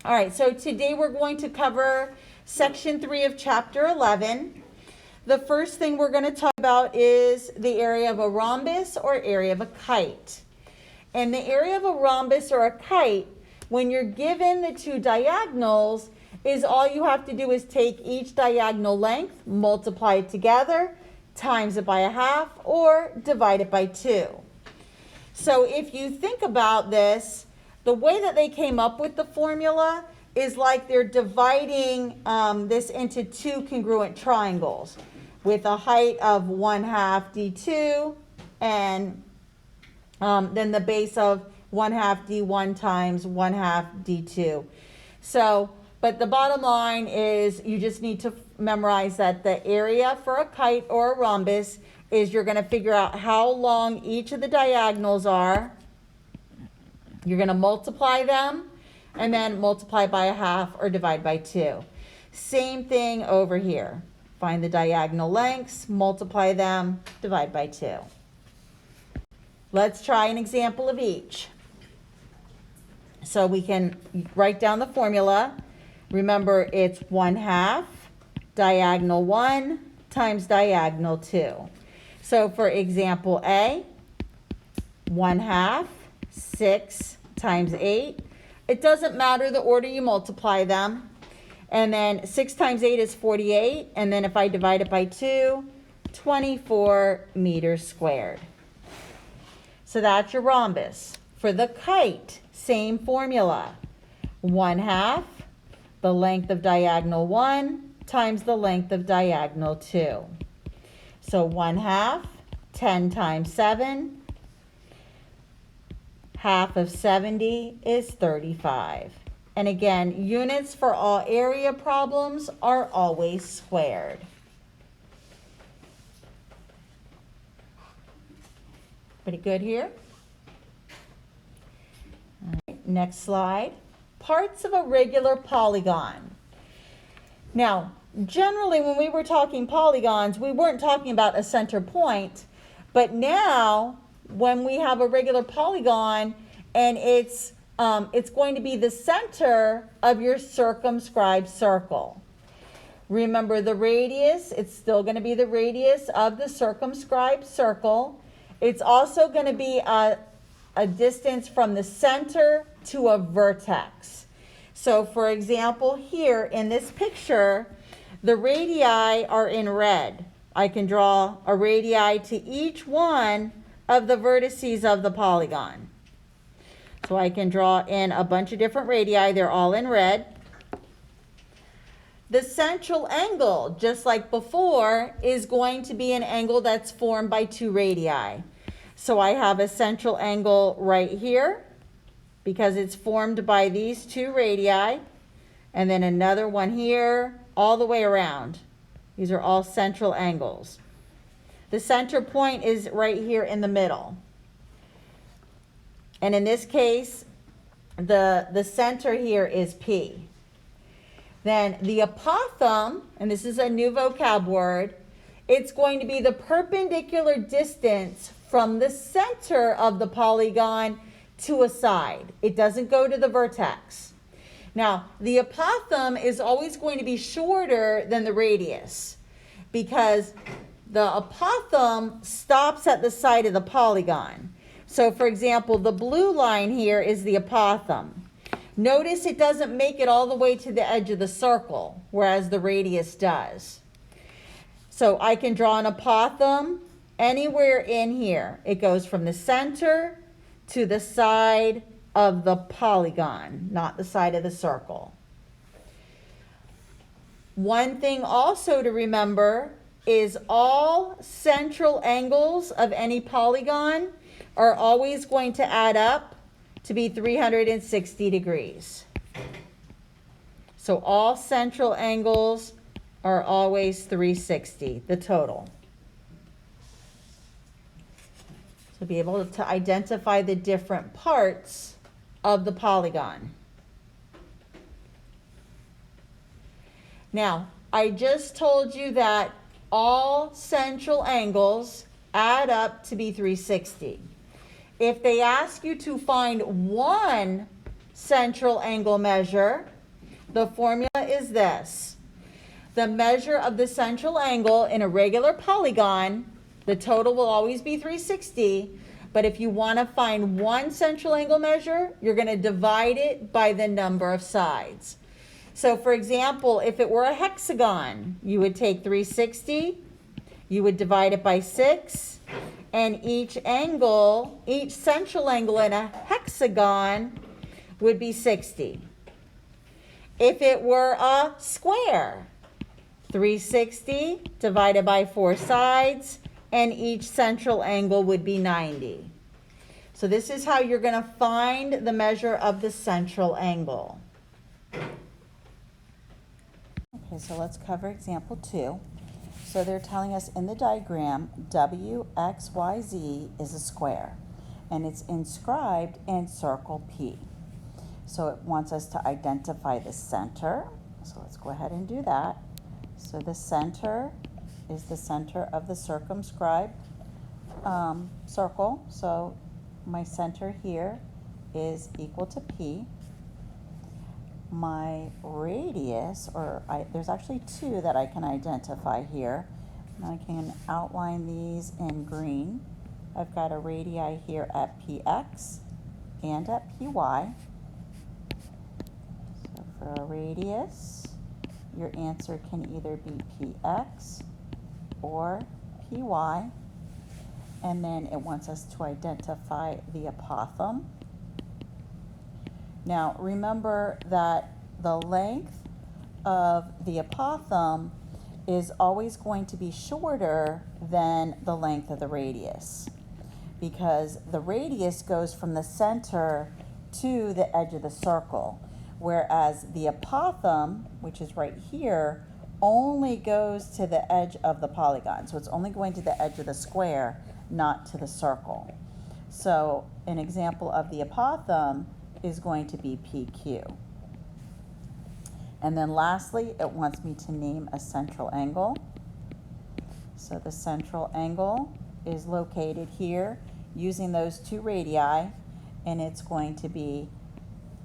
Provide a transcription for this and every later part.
All right, so today we're going to cover section 3 of chapter 11. The first thing we're going to talk about is the area of a rhombus or area of a kite. And the area of a rhombus or a kite, when you're given the two diagonals, is all you have to do is take each diagonal length, multiply it together, times it by a half, or divide it by 2. So if you think about this, the way that they came up with the formula is like they're dividing this into two congruent triangles with a height of 1/2 d2 and then the base of 1/2 d1 times 1/2 d2. So, but the bottom line is you just need to memorize that the area for a kite or a rhombus is you're going to figure out how long each of the diagonals are. You're going to multiply them and then multiply by a half or divide by 2. Same thing over here. Find the diagonal lengths, multiply them, divide by 2. Let's try an example of each. So we can write down the formula. Remember, it's 1/2 diagonal 1 times diagonal 2. So for example A, 1/2, 6 times 8. It doesn't matter the order you multiply them. And then 6 times 8 is 48. And then if I divide it by 2, 24 meters squared. So that's your rhombus. For the kite, same formula. 1/2, the length of diagonal 1 times the length of diagonal 2. So 1/2, 10 times 7. Half of 70 is 35. And again, units for all area problems are always squared. Pretty good here? All right, next slide. Parts of a regular polygon. Now, generally when we were talking polygons, we weren't talking about a center point, but now when we have a regular polygon and it's going to be the center of your circumscribed circle. Remember the radius, it's still going to be the radius of the circumscribed circle. It's also going to be a distance from the center to a vertex. So for example, here in this picture, the radii are in red. I can draw a radii to each one of the vertices of the polygon. So I can draw in a bunch of different radii. They're all in red. The central angle, just like before, is going to be an angle that's formed by two radii. So I have a central angle right here because it's formed by these two radii, and then another one here all the way around. These are all central angles. The center point is right here in the middle. And in this case, the center here is P. Then the apothem, and this is a new vocab word, it's going to be the perpendicular distance from the center of the polygon to a side. It doesn't go to the vertex. Now, the apothem is always going to be shorter than the radius because the apothem stops at the side of the polygon. So for example, the blue line here is the apothem. Notice it doesn't make it all the way to the edge of the circle, whereas the radius does. So I can draw an apothem anywhere in here. It goes from the center to the side of the polygon, not the side of the circle. One thing also to remember is all central angles of any polygon are always going to add up to be 360 degrees. So all central angles are always 360, the total. So be able to identify the different parts of the polygon. Now, I just told you that all central angles add up to be 360. If they ask you to find one central angle measure. The formula is this. The measure of the central angle in a regular polygon, the total will always be 360, but if you want to find one central angle measure, you're going to divide it by the number of sides. So for example, if it were a hexagon, you would take 360, you would divide it by 6, and each central angle in a hexagon would be 60. If it were a square, 360 divided by 4 sides, and each central angle would be 90. So this is how you're going to find the measure of the central angle. Okay, so let's cover example 2. So they're telling us in the diagram, WXYZ is a square, and it's inscribed in circle P. So it wants us to identify the center. So let's go ahead and do that. So the center is the center of the circumscribed circle. So my center here is equal to P. My radius, there's actually 2 that I can identify here. And I can outline these in green. I've got a radii here at PX and at PY. So for a radius, your answer can either be PX or PY. And then it wants us to identify the apothem. Now remember that the length of the apothem is always going to be shorter than the length of the radius, because the radius goes from the center to the edge of the circle, whereas the apothem, which is right here, only goes to the edge of the polygon. So it's only going to the edge of the square, not to the circle. So an example of the apothem is going to be PQ. And then lastly, it wants me to name a central angle. So the central angle is located here using those 2 radii, and it's going to be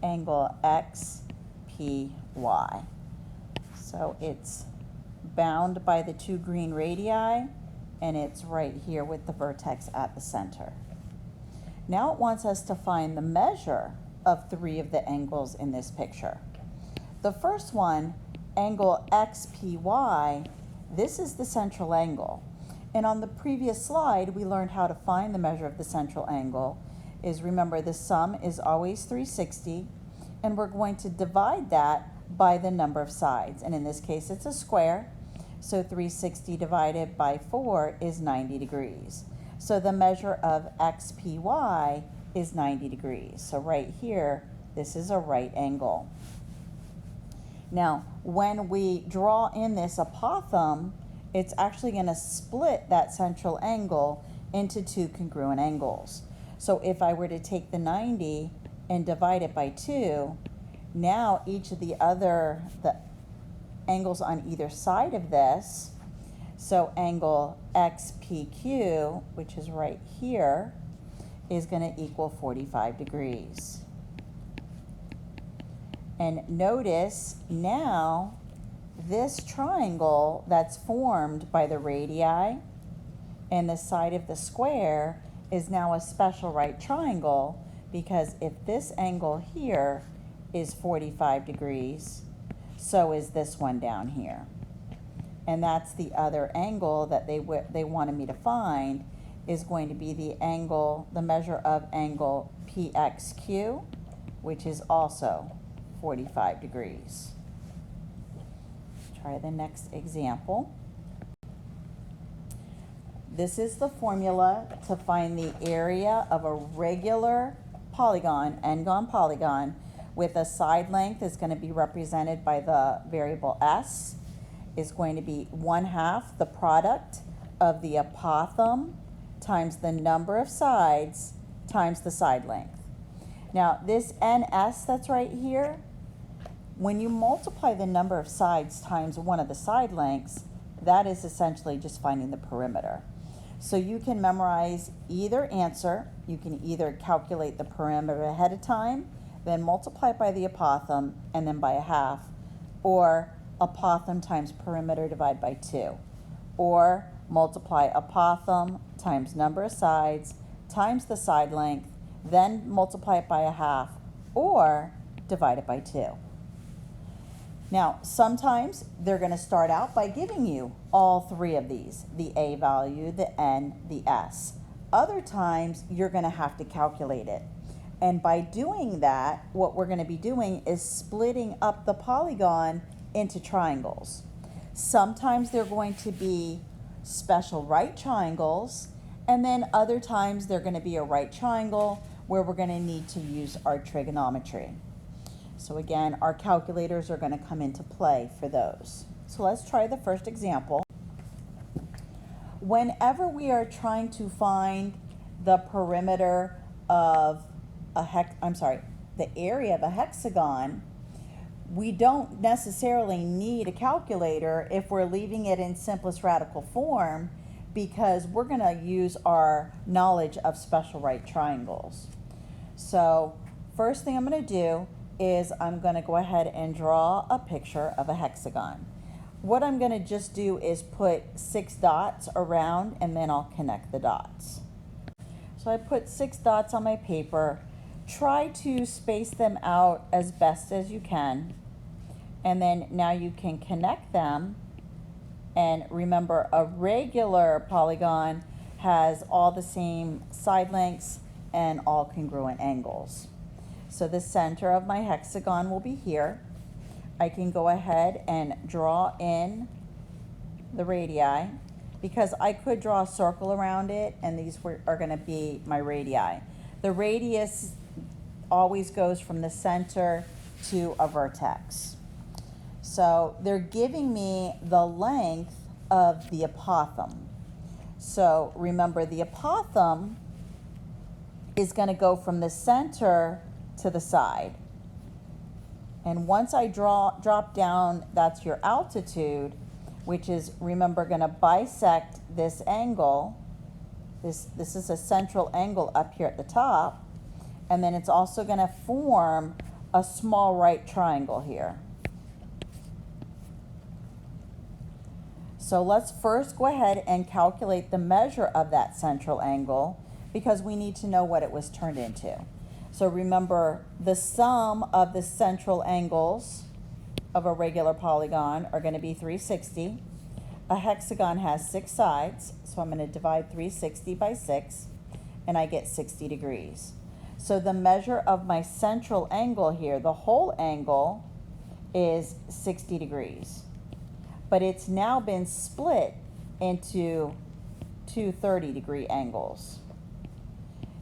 angle XPY. So it's bound by the 2 green radii, and it's right here with the vertex at the center. Now it wants us to find the measure of 3 of the angles in this picture. The first one, angle XPY, this is the central angle. And on the previous slide, we learned how to find the measure of the central angle. Remember, the sum is always 360, and we're going to divide that by the number of sides. And in this case, it's a square, so 360 divided by 4 is 90 degrees. So the measure of XPY is 90 degrees. So right here, this is a right angle. Now, when we draw in this apothem, it's actually going to split that central angle into 2 congruent angles. So if I were to take the 90 and divide it by 2, now each of the angles on either side of this, so angle XPQ, which is right here, is going to equal 45 degrees. And notice now this triangle that's formed by the radii and the side of the square is now a special right triangle, because if this angle here is 45 degrees, so is this one down here. And that's the other angle that they wanted me to find, is going to be the measure of angle PXQ, which is also 45 degrees. Try the next example. This is the formula to find the area of a regular polygon, n-gon polygon, with a side length is going to be represented by the variable s, is going to be 1/2 the product of the apothem times the number of sides times the side length. Now this ns that's right here, when you multiply the number of sides times one of the side lengths, that is essentially just finding the perimeter. So you can memorize either answer. You can either calculate the perimeter ahead of time, then multiply it by the apothem, and then by a half, or apothem times perimeter divided by 2, or multiply apothem times number of sides times the side length, then multiply it by a half, or divide it by 2. Now, sometimes they're going to start out by giving you all three of these, the A value, the N, the S. Other times, you're going to have to calculate it. And by doing that, what we're going to be doing is splitting up the polygon into triangles. Sometimes they're going to be special right triangles, and then other times they're going to be a right triangle where we're going to need to use our trigonometry. So again, our calculators are going to come into play for those. So let's try the first example. Whenever we are trying to find the perimeter of the area of a hexagon, we don't necessarily need a calculator if we're leaving it in simplest radical form, because we're going to use our knowledge of special right triangles. So first thing I'm going to do is I'm going to go ahead and draw a picture of a hexagon. What I'm going to just do is put 6 dots around, and then I'll connect the dots. So I put 6 dots on my paper. Try to space them out as best as you can, and then now you can connect them. And remember, a regular polygon has all the same side lengths and all congruent angles. So the center of my hexagon will be here. I can go ahead and draw in the radii, because I could draw a circle around it, and these are going to be my radii. The radius always goes from the center to a vertex. So they're giving me the length of the apothem. So remember, the apothem is going to go from the center to the side. And once I drop down, that's your altitude, which is, remember, going to bisect this angle. This is a central angle up here at the top. And then it's also going to form a small right triangle here. So let's first go ahead and calculate the measure of that central angle, because we need to know what it was turned into. So remember, the sum of the central angles of a regular polygon are going to be 360. A hexagon has 6 sides, so I'm going to divide 360 by 6, and I get 60 degrees. So the measure of my central angle here, the whole angle, is 60 degrees. But it's now been split into two 30-degree angles.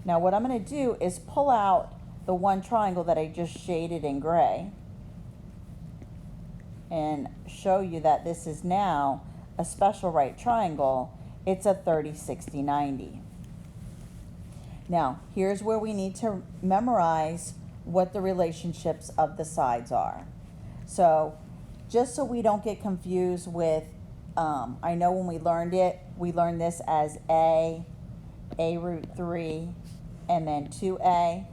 Now what I'm going to do is pull out the one triangle that I just shaded in gray and show you that this is now a special right triangle. It's a 30, 60, 90. Now here's where we need to memorize what the relationships of the sides are. So just so we don't get confused with, I know when we learned this as A root 3, and then 2A.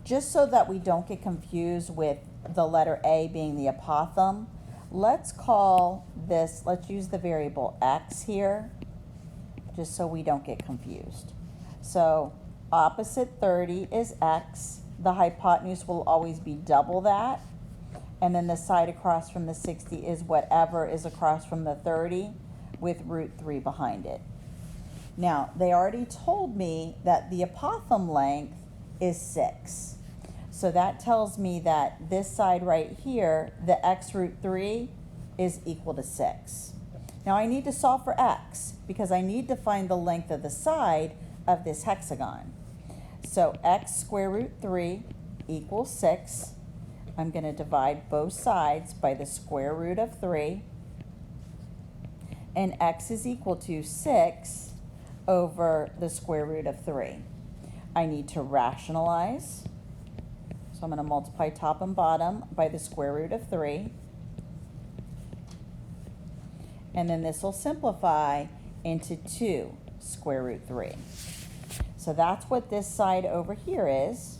Just so that we don't get confused with the letter A being the apothem, let's use the variable x here, just so we don't get confused. So opposite 30 is x. The hypotenuse will always be double that. And then the side across from the 60 is whatever is across from the 30 with root 3 behind it. Now, they already told me that the apothem length is 6. So that tells me that this side right here, the x root 3, is equal to 6. Now I need to solve for x, because I need to find the length of the side of this hexagon. So x square root 3 equals 6. I'm going to divide both sides by the square root of 3. And x is equal to 6 over the square root of 3. I need to rationalize. So I'm going to multiply top and bottom by the square root of 3. And then this will simplify into 2 square root 3. So that's what this side over here is.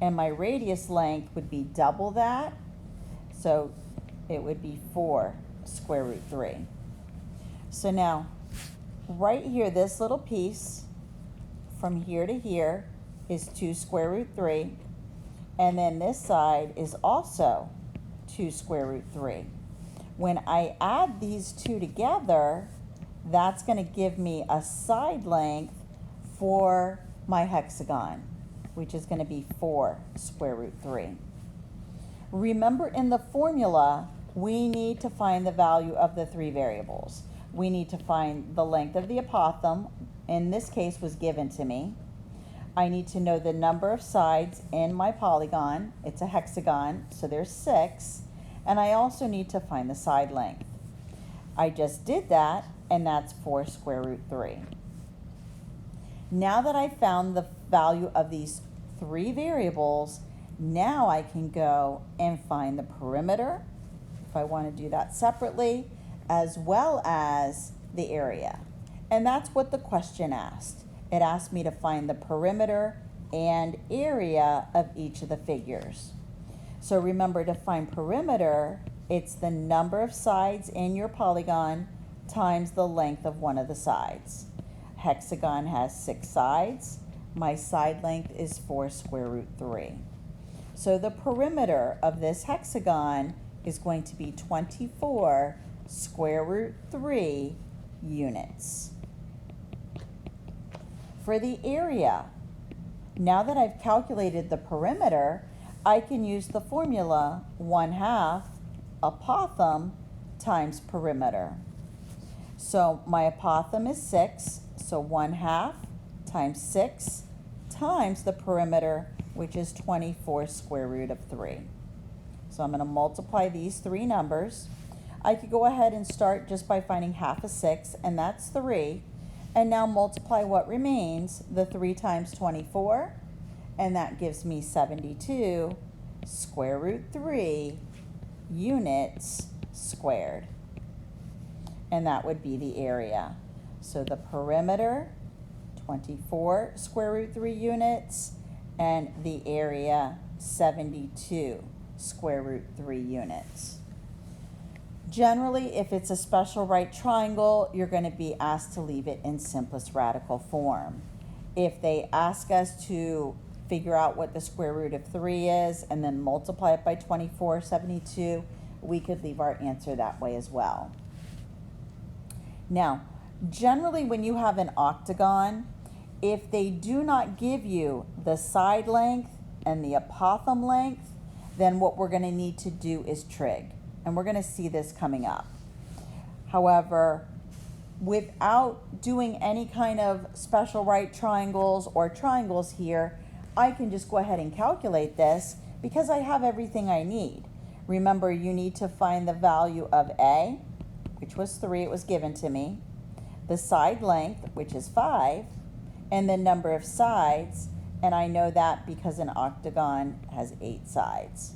and my radius length would be double that, so it would be 4 square root 3. So now, right here, this little piece from here to here is 2 square root 3, and then this side is also 2 square root 3. When I add these two together, that's going to give me a side length for my hexagon, which is going to be 4 square root 3. Remember, in the formula, we need to find the value of the 3 variables. We need to find the length of the apothem, in this case was given to me. I need to know the number of sides in my polygon. It's a hexagon, so there's 6. And I also need to find the side length. I just did that, and that's 4 square root 3. Now that I've found the value of these 3 variables, now I can go and find the perimeter, if I want to do that separately, as well as the area. And that's what the question asked. It asked me to find the perimeter and area of each of the figures. So remember, to find perimeter, it's the number of sides in your polygon times the length of one of the sides. Hexagon has 6 sides. My side length is 4 square root 3. So the perimeter of this hexagon is going to be 24 square root 3 units. For the area, now that I've calculated the perimeter, I can use the formula 1/2 apothem times perimeter. So my apothem is 6, so 1/2 times 6 times the perimeter, which is 24 square root of 3. So I'm going to multiply these 3 numbers. I could go ahead and start just by finding half of 6, and that's 3. And now multiply what remains, the 3 times 24, and that gives me 72 square root 3 units squared. And that would be the area. So the perimeter, 24 square root 3 units, and the area, 72 square root 3 units. Generally, if it's a special right triangle, you're going to be asked to leave it in simplest radical form. If they ask us to figure out what the square root of 3 is and then multiply it by 24, 72, we could leave our answer that way as well. Now, generally when you have an octagon, if they do not give you the side length and the apothem length, then what we're going to need to do is trig. And we're going to see this coming up. However, without doing any kind of special right triangles or triangles here, I can just go ahead and calculate this because I have everything I need. Remember, you need to find the value of A, which was 3, it was given to me, the side length, which is 5, and the number of sides, and I know that because an octagon has 8 sides.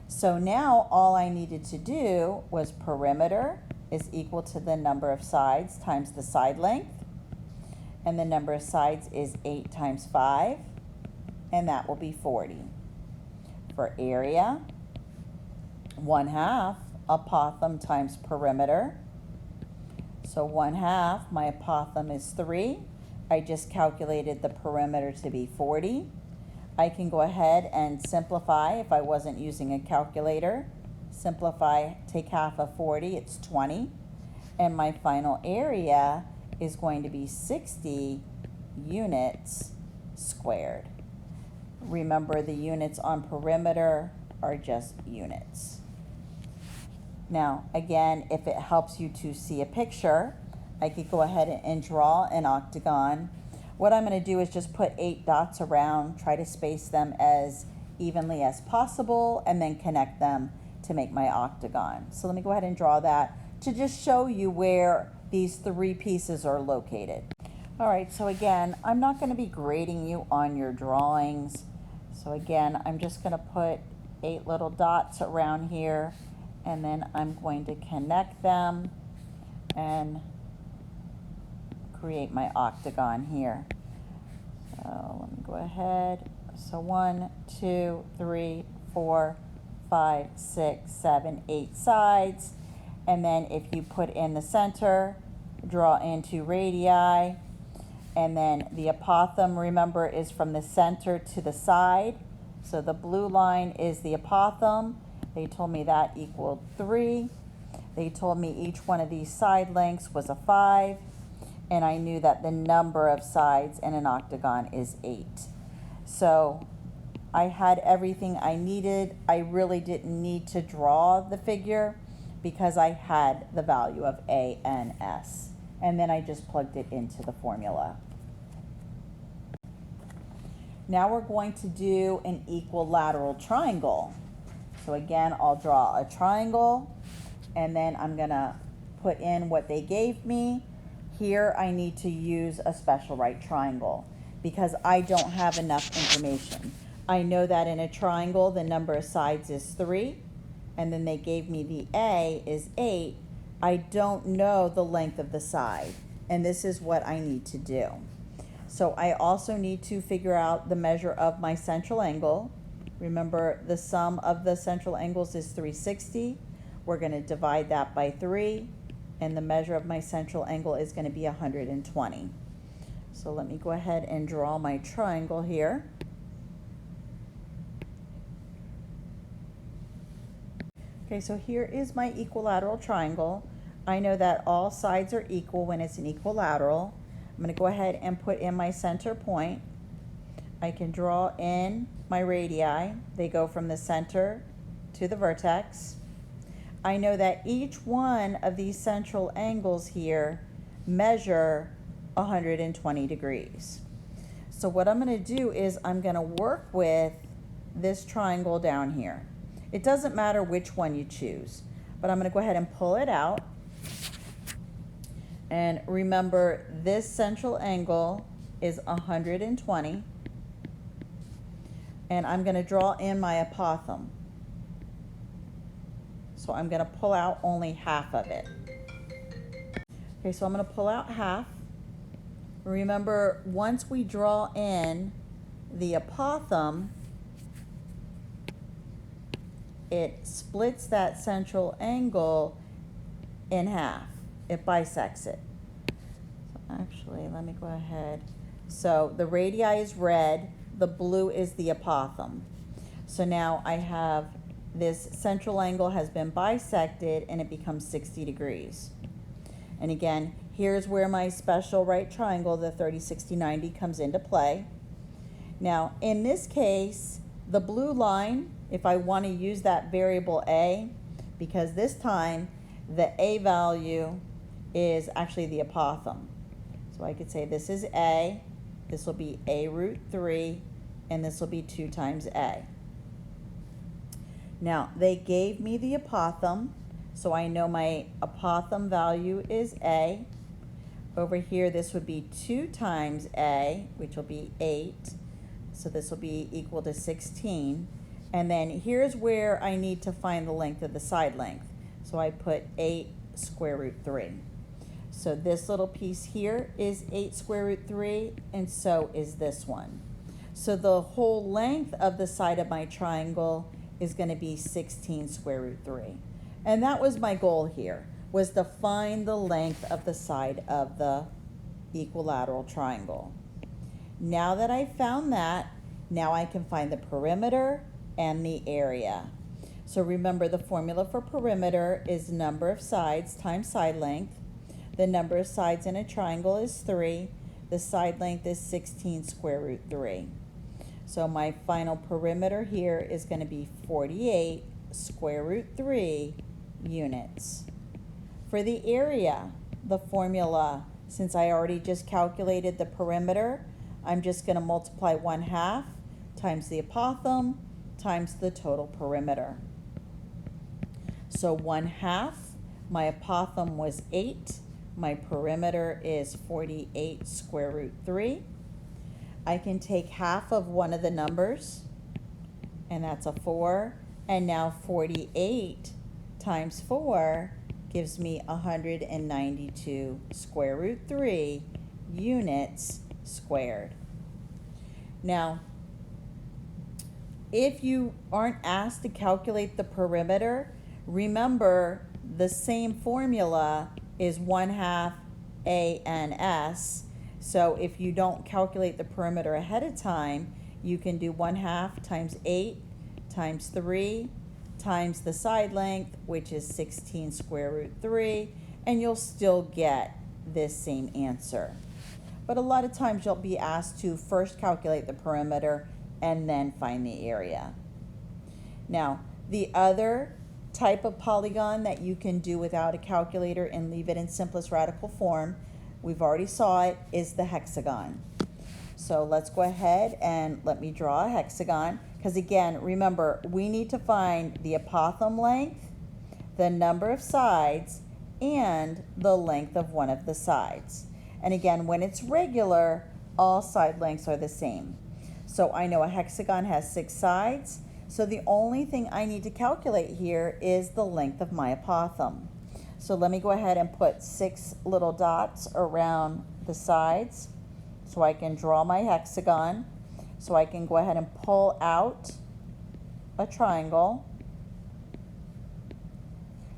So now all I needed to do was perimeter is equal to the number of sides times the side length, and the number of sides is 8 times 5, and that will be 40. For area, 1/2 apothem times perimeter. So 1/2, my apothem is 3. I just calculated the perimeter to be 40. I can go ahead and simplify if I wasn't using a calculator. Simplify, take half of 40, it's 20. And my final area is going to be 60 units squared. Remember, the units on perimeter are just units. Now, again, if it helps you to see a picture, I could go ahead and draw an octagon. What I'm going to do is just put 8 dots around, try to space them as evenly as possible, and then connect them to make my octagon. So let me go ahead and draw that to just show you where these 3 pieces are located. All right, so again, I'm not going to be grading you on your drawings. So again, I'm just going to put 8 little dots around here, and then I'm going to connect them and create my octagon here. So let me go ahead, So 1, 2, 3, 4, 5, 6, 7, 8 sides. And then if you put in the center, draw in 2 radii. And then the apothem, remember, is from the center to the side. So the blue line is the apothem. They told me that equaled 3. They told me each one of these side lengths was a 5. And I knew that the number of sides in an octagon is 8. So I had everything I needed. I really didn't need to draw the figure because I had the value of A, N, S. And then I just plugged it into the formula. Now we're going to do an equilateral triangle. So again, I'll draw a triangle, and then I'm gonna put in what they gave me. Here I need to use a special right triangle because I don't have enough information. I know that in a triangle, the number of sides is 3, and then they gave me the A is 8. I don't know the length of the side, and this is what I need to do. So I also need to figure out the measure of my central angle. Remember, the sum of the central angles is 360. We're going to divide that by 3, and the measure of my central angle is going to be 120. So let me go ahead and draw my triangle here. Okay, so here is my equilateral triangle. I know that all sides are equal when it's an equilateral. I'm going to go ahead and put in my center point. I can draw in my radii. They go from the center to the vertex. I know that each one of these central angles here measure 120 degrees. So what I'm going to do is I'm going to work with this triangle down here. It doesn't matter which one you choose, but I'm going to go ahead and pull it out. And remember, this central angle is 120. And I'm going to draw in my apothem. So I'm going to pull out only half of it. Okay, so I'm going to pull out half. Remember, once we draw in the apothem, it splits that central angle in half. It bisects it. So actually, let me go ahead. So the radii is red, the blue is the apothem. So now I have this central angle has been bisected and it becomes 60 degrees. And again, here's where my special right triangle, the 30, 60, 90, comes into play. Now, in this case, the blue line, if I want to use that variable A, because this time the A value is actually the apothem. So I could say this is A, this will be A root 3, and this will be 2 times A. Now, they gave me the apothem, so I know my apothem value is A. Over here, this would be 2 times A, which will be 8. So this will be equal to 16. And then here's where I need to find the length of the side length. So I put 8 square root 3. So this little piece here is 8 square root 3, and so is this one. So the whole length of the side of my triangle is going to be 16 square root 3. And that was my goal here, was to find the length of the side of the equilateral triangle. Now that I found that, now I can find the perimeter and the area. So remember, the formula for perimeter is number of sides times side length. The number of sides in a triangle is 3. The side length is 16 square root 3. So my final perimeter here is going to be 48 square root 3 units. For the area, the formula, since I already just calculated the perimeter, I'm just going to multiply 1/2 times the apothem times the total perimeter. So 1/2, my apothem was 8. My perimeter is 48 square root 3. I can take half of one of the numbers, and that's a 4. And now 48 times 4 gives me 192 square root 3 units squared. Now, if you aren't asked to calculate the perimeter, remember the same formula is 1/2 ANS. So if you don't calculate the perimeter ahead of time, you can do 1/2 times 8 times 3 times the side length, which is 16 square root 3, and you'll still get this same answer. But a lot of times you'll be asked to first calculate the perimeter and then find the area. Now, the other type of polygon that you can do without a calculator and leave it in simplest radical form, we've already saw it, is the hexagon. So let's go ahead and let me draw a hexagon, because again, remember, we need to find the apothem length, the number of sides, and the length of one of the sides. And again, when it's regular, all side lengths are the same. So I know a hexagon has 6 sides, so the only thing I need to calculate here is the length of my apothem. So let me go ahead and put 6 little dots around the sides so I can draw my hexagon. So I can go ahead and pull out a triangle.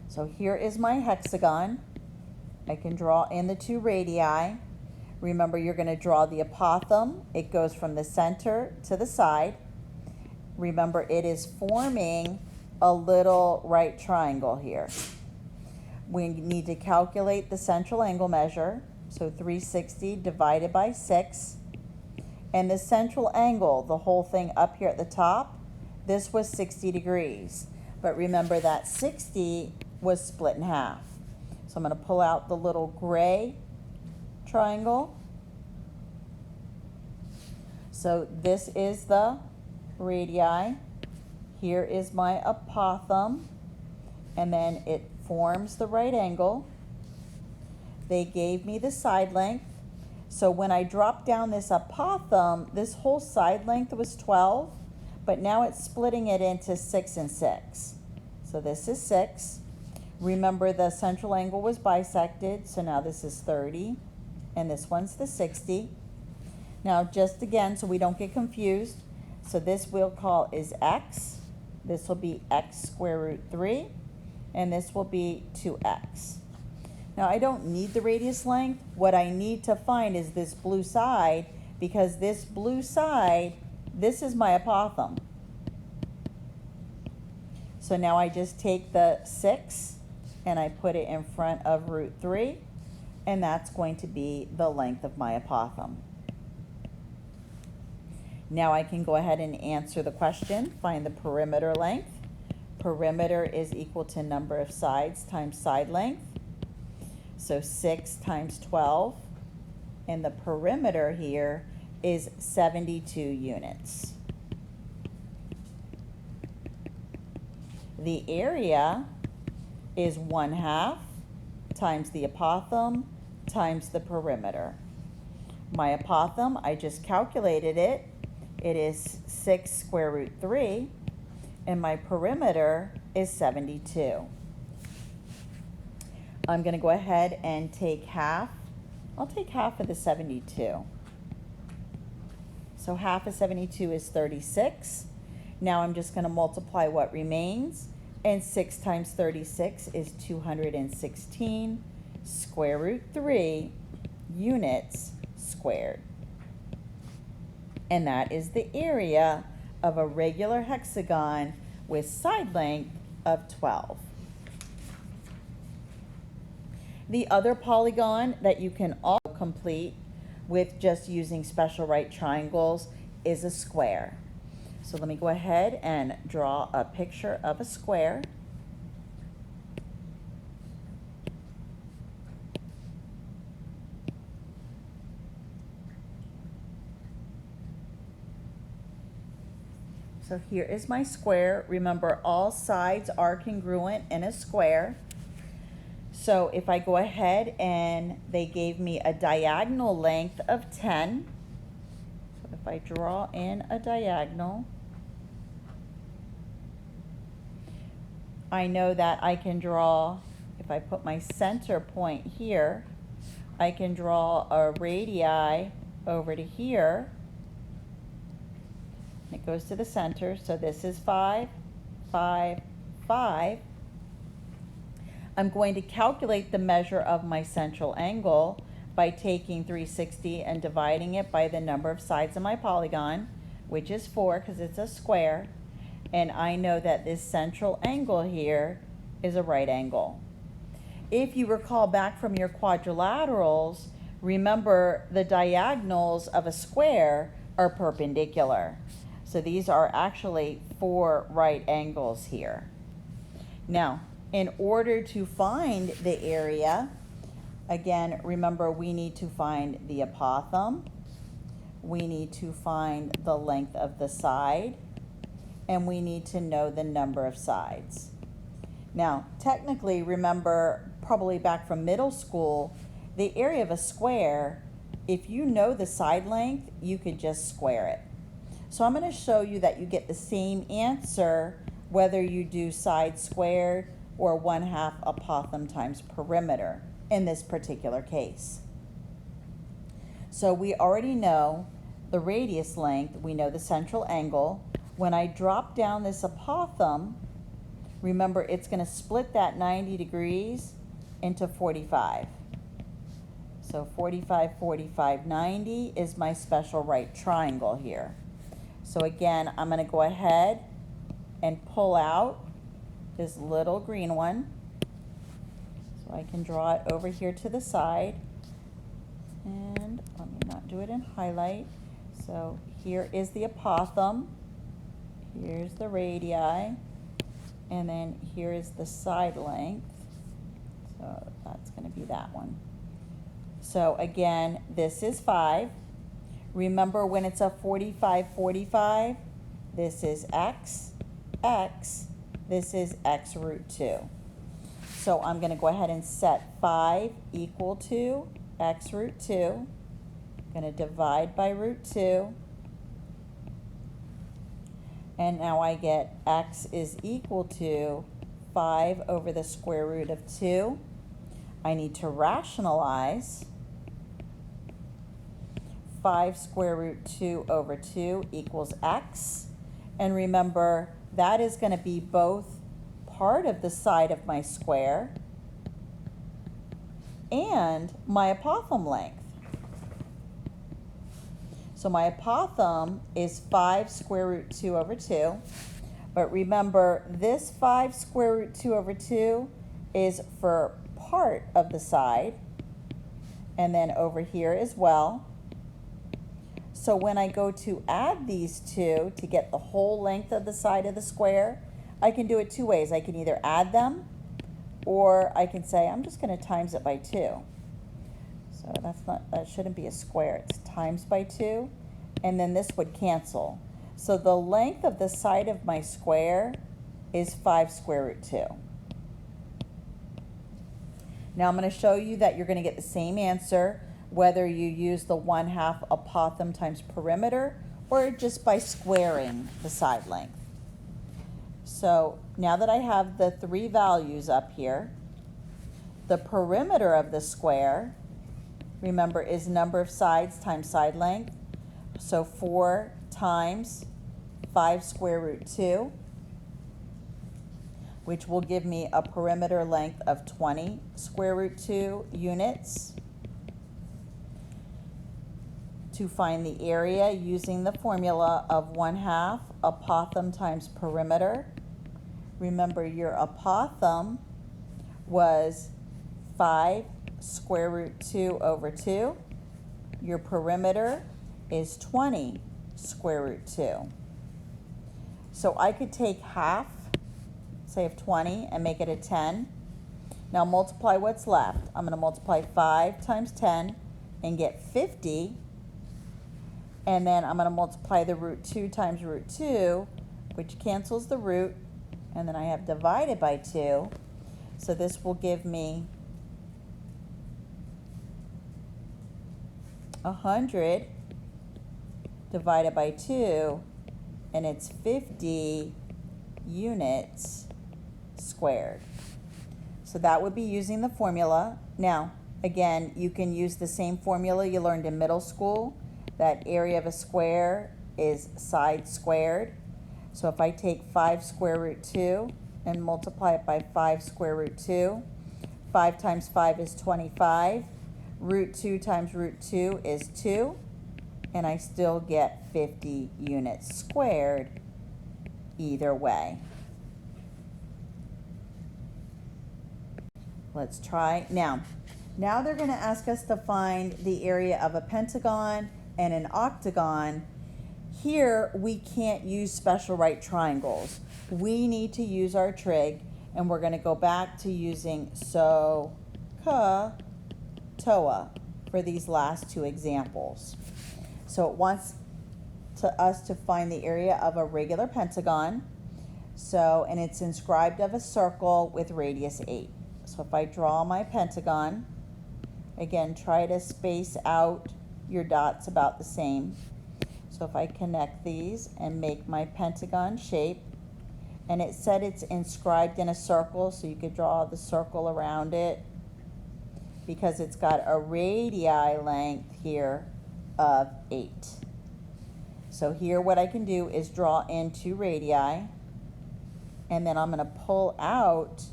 So here is my hexagon. I can draw in the 2 radii. Remember, you're going to draw the apothem. It goes from the center to the side. Remember, it is forming a little right triangle here. We need to calculate the central angle measure. So 360 divided by 6. And the central angle, the whole thing up here at the top, this was 60 degrees. But remember that 60 was split in half. So I'm going to pull out the little gray triangle. So this is the radii. Here is my apothem. And then it forms the right angle. They gave me the side length. So when I drop down this apothem, this whole side length was 12, but now it's splitting it into 6 and 6. So this is 6. Remember, the central angle was bisected, so now this is 30, and this one's the 60. Now, just again, so we don't get confused, so this we'll call is x. This will be x square root 3, and this will be 2x. Now, I don't need the radius length. What I need to find is this blue side, because this blue side, this is my apothem. So now I just take the 6 and I put it in front of root 3, and that's going to be the length of my apothem. Now I can go ahead and answer the question, find the perimeter length. Perimeter is equal to number of sides times side length. So 6 times 12, and the perimeter here is 72 units. The area is 1/2 times the apothem times the perimeter. My apothem, I just calculated it. It is 6 square root 3, and my perimeter is 72. I'm going to go ahead and take half. I'll take half of the 72. So half of 72 is 36. Now I'm just going to multiply what remains, and 6 times 36 is 216 square root 3 units squared. And that is the area of a regular hexagon with side length of 12. The other polygon that you can also complete with just using special right triangles is a square. So let me go ahead and draw a picture of a square. So here is my square. Remember, all sides are congruent in a square. So if I go ahead and they gave me a diagonal length of 10, so if I draw in a diagonal, I know that I can draw, if I put my center point here, I can draw a radii over to here. It goes to the center, so this is 5, 5, 5. I'm going to calculate the measure of my central angle by taking 360 and dividing it by the number of sides of my polygon, which is 4 because it's a square. And I know that this central angle here is a right angle. If you recall back from your quadrilaterals, remember the diagonals of a square are perpendicular. So these are actually 4 right angles here. Now, in order to find the area, again, remember we need to find the apothem, we need to find the length of the side, and we need to know the number of sides. Now, technically, remember, probably back from middle school, the area of a square, if you know the side length, you could just square it. So I'm going to show you that you get the same answer whether you do side squared or 1/2 apothem times perimeter in this particular case. So we already know the radius length, we know the central angle. When I drop down this apothem, remember it's going to split that 90 degrees into 45. So 45, 45, 90 is my special right triangle here. So again, I'm going to go ahead and pull out this little green one. So I can draw it over here to the side. And let me not do it in highlight. So here is the apothem. Here's the radii. And then here is the side length. So that's going to be that one. So again, this is 5. Remember when it's a 45, 45, this is x, x, this is x root 2. So I'm going to go ahead and set 5 equal to x root 2. I'm going to divide by root 2. And now I get x is equal to 5 over the square root of 2. I need to rationalize. 5 square root 2 over 2 equals x. And remember, that is going to be both part of the side of my square and my apothem length. So my apothem is 5 square root 2 over 2. But remember, this 5 square root 2 over 2 is for part of the side. And then over here as well. So when I go to add these two to get the whole length of the side of the square, I can do it 2 ways. I can either add them, or I can say I'm just going to times it by 2. So that shouldn't be a square. It's times by 2, and then this would cancel. So the length of the side of my square is 5 square root 2. Now I'm going to show you that you're going to get the same answer whether you use the 1/2 apothem times perimeter or just by squaring the side length. So now that I have the 3 values up here, the perimeter of the square, remember, is number of sides times side length. So 4 times 5 square root 2, which will give me a perimeter length of 20 square root 2 units. To find the area using the formula of 1/2 apothem times perimeter. Remember, your apothem was 5 square root 2 over 2. Your perimeter is 20 square root 2. So I could take half, say of 20, and make it a 10. Now multiply what's left. I'm going to multiply 5 times 10 and get 50. And then I'm going to multiply the root 2 times root 2, which cancels the root. And then I have divided by 2. So this will give me 100 divided by 2, and it's 50 units squared. So that would be using the formula. Now, again, you can use the same formula you learned in middle school, that area of a square is side squared. So if I take 5 square root 2 and multiply it by 5 square root 2, 5 times 5 is 25. Root 2 times root 2 is 2. And I still get 50 units squared either way. Let's try. Now they're going to ask us to find the area of a pentagon and an octagon. Here we can't use special right triangles. We need to use our trig, and we're going to go back to using SOH CAH TOA for these last two examples. So it wants us to find the area of a regular pentagon. So, and it's inscribed of a circle with radius 8. So if I draw my pentagon, again, try to space out your dots about the same. So if I connect these and make my pentagon shape, and it said it's inscribed in a circle, so you could draw the circle around it because it's got a radii length here of 8. So here what I can do is draw in 2 radii, and then I'm going to pull out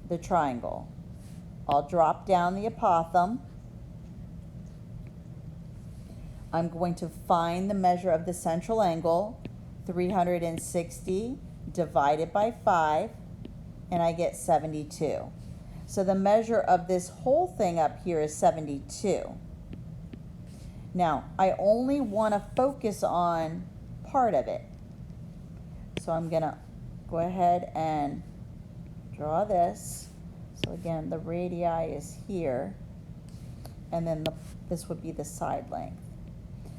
the triangle. I'll drop down the apothem. I'm going to find the measure of the central angle, 360 divided by 5, and I get 72. So the measure of this whole thing up here is 72. Now, I only want to focus on part of it. So I'm going to go ahead and draw this. So again, the radii is here, and then this would be the side length.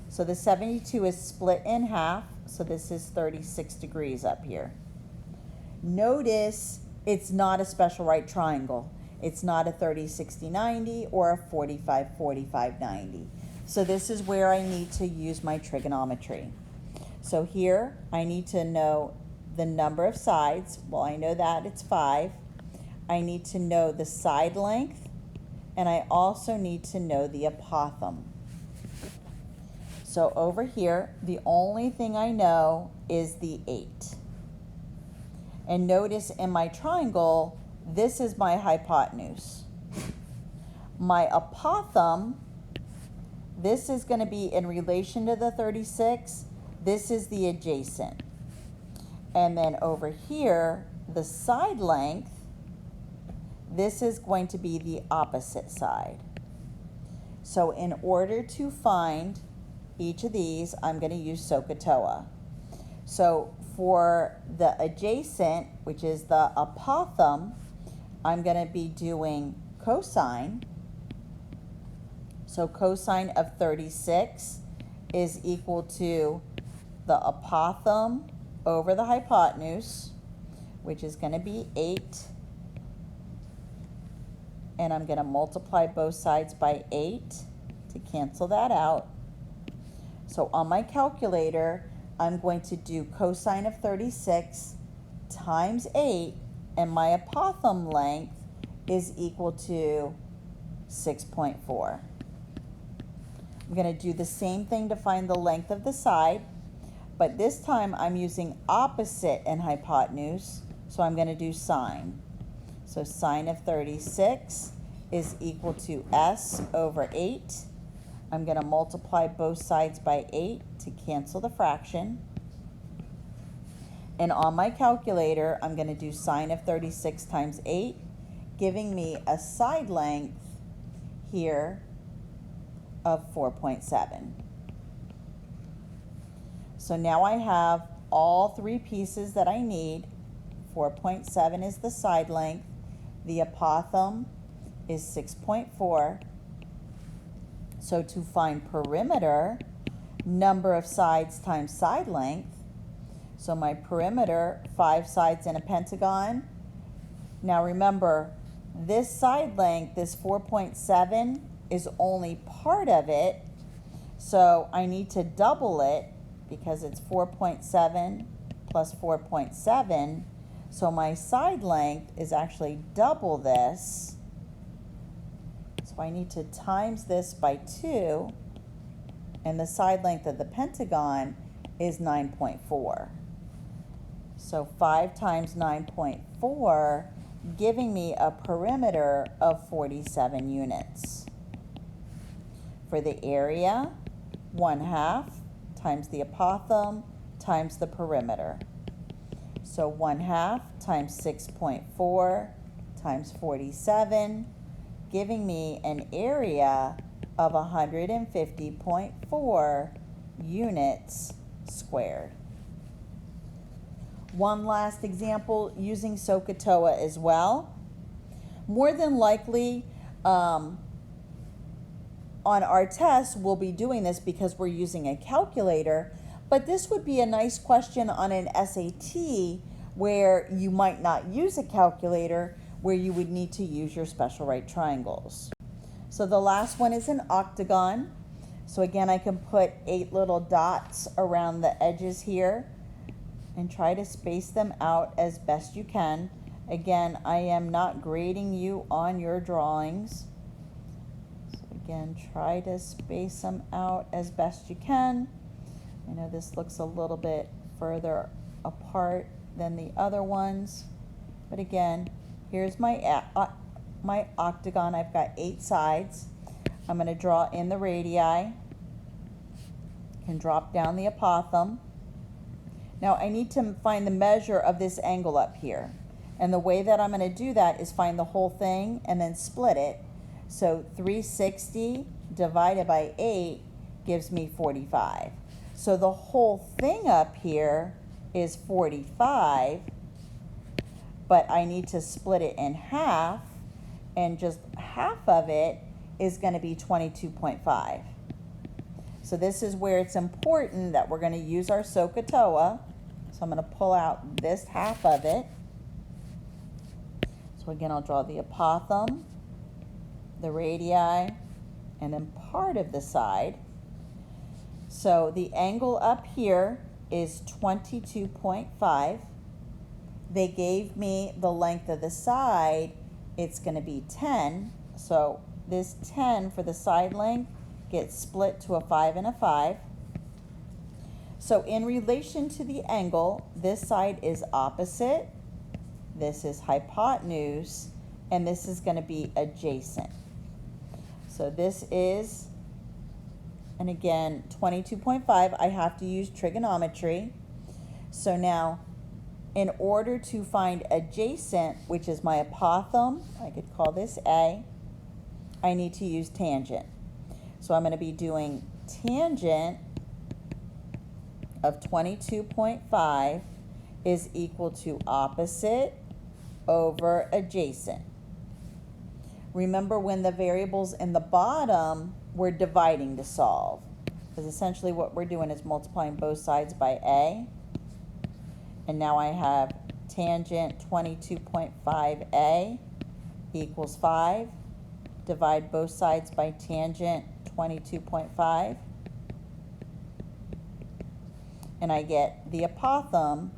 So the 72 is split in half, so this is 36 degrees up here. Notice it's not a special right triangle. It's not a 30, 60, 90 or a 45, 45, 90. So this is where I need to use my trigonometry. So here I need to know the number of sides. Well, I know that it's 5. I need to know the side length, and I also need to know the apothem. So over here, the only thing I know is the 8. And notice in my triangle, this is my hypotenuse. My apothem, this is going to be in relation to the 36. This is the adjacent. And then over here, the side length, this is going to be the opposite side. So in order to find each of these, I'm going to use SOH CAH TOA. So for the adjacent, which is the apothem, I'm going to be doing cosine. So cosine of 36 is equal to the apothem over the hypotenuse, which is going to be 8. And I'm going to multiply both sides by 8 to cancel that out. So on my calculator, I'm going to do cosine of 36 times 8, and my apothem length is equal to 6.4. I'm going to do the same thing to find the length of the side, but this time I'm using opposite and hypotenuse, so I'm going to do sine. So sine of 36 is equal to S over 8. I'm going to multiply both sides by 8 to cancel the fraction. And on my calculator, I'm going to do sine of 36 times 8, giving me a side length here of 4.7. So now I have all 3 pieces that I need. 4.7 is the side length. The apothem is 6.4. So to find perimeter, number of sides times side length. So my perimeter, 5 sides in a pentagon. Now remember, this side length, this 4.7, is only part of it. So I need to double it because it's 4.7 plus 4.7. So my side length is actually double this. So I need to times this by 2. And the side length of the pentagon is 9.4. So 5 times 9.4, giving me a perimeter of 47 units. For the area, 1/2 times the apothem times the perimeter. So 1/2 times 6.4 times 47, giving me an area of 150.4 units squared. One last example using SOH CAH TOA as well. More than likely, on our test, we'll be doing this because we're using a calculator, but this would be a nice question on an SAT where you might not use a calculator, where you would need to use your special right triangles. So the last one is an octagon. So again, I can put 8 little dots around the edges here and try to space them out as best you can. Again, I am not grading you on your drawings. So again, try to space them out as best you can. I know this looks a little bit further apart than the other ones, but again, here's my octagon. I've got 8 sides. I'm going to draw in the radii. Can drop down the apothem. Now I need to find the measure of this angle up here. And the way that I'm going to do that is find the whole thing and then split it. So 360 divided by 8 gives me 45. So the whole thing up here is 45, but I need to split it in half, and just half of it is going to be 22.5. So this is where it's important that we're going to use our SOH CAH TOA. So I'm going to pull out this half of it. So again, I'll draw the apothem, the radii, and then part of the side. So the angle up here is 22.5. They gave me the length of the side. It's going to be 10. So this 10 for the side length gets split to a 5 and a 5. So in relation to the angle, this side is opposite, this is hypotenuse, and this is going to be adjacent. So this is, and again, 22.5, I have to use trigonometry. So now, in order to find adjacent, which is my apothem, I could call this A, I need to use tangent. So I'm going to be doing tangent of 22.5 is equal to opposite over adjacent. Remember, when the variables in the bottom, we're dividing to solve, because essentially what we're doing is multiplying both sides by A. And now I have tangent 22.5A equals 5. Divide both sides by tangent 22.5. And I get the apothem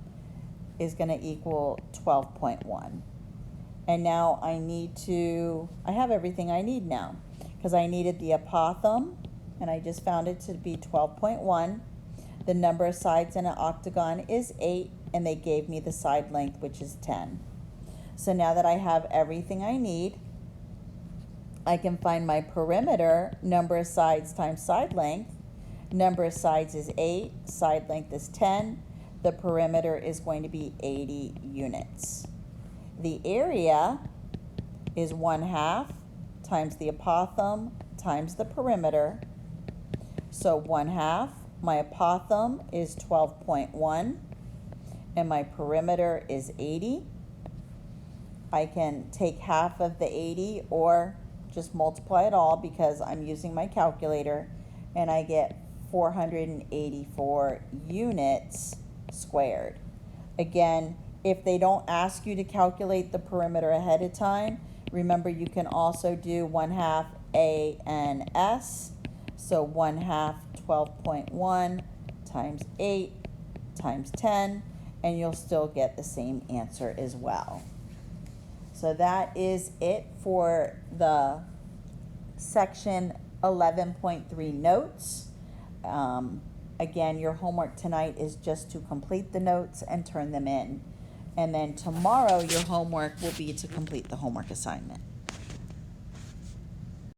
is going to equal 12.1. And now I have everything I need now, because I needed the apothem, and I just found it to be 12.1. The number of sides in an octagon is 8, and they gave me the side length, which is 10. So now that I have everything I need, I can find my perimeter, number of sides times side length. Number of sides is 8, side length is 10. The perimeter is going to be 80 units. The area is 1/2 times the apothem times the perimeter. So 1/2, my apothem is 12.1, and my perimeter is 80. I can take half of the 80 or just multiply it all because I'm using my calculator, and I get 484 units squared. Again, if they don't ask you to calculate the perimeter ahead of time, remember you can also do 1/2 A and S. So 1/2 12.1 times 8 times 10, and you'll still get the same answer as well. So that is it for the section 11.3 notes. again, your homework tonight is just to complete the notes and turn them in. And then tomorrow, your homework will be to complete the homework assignment.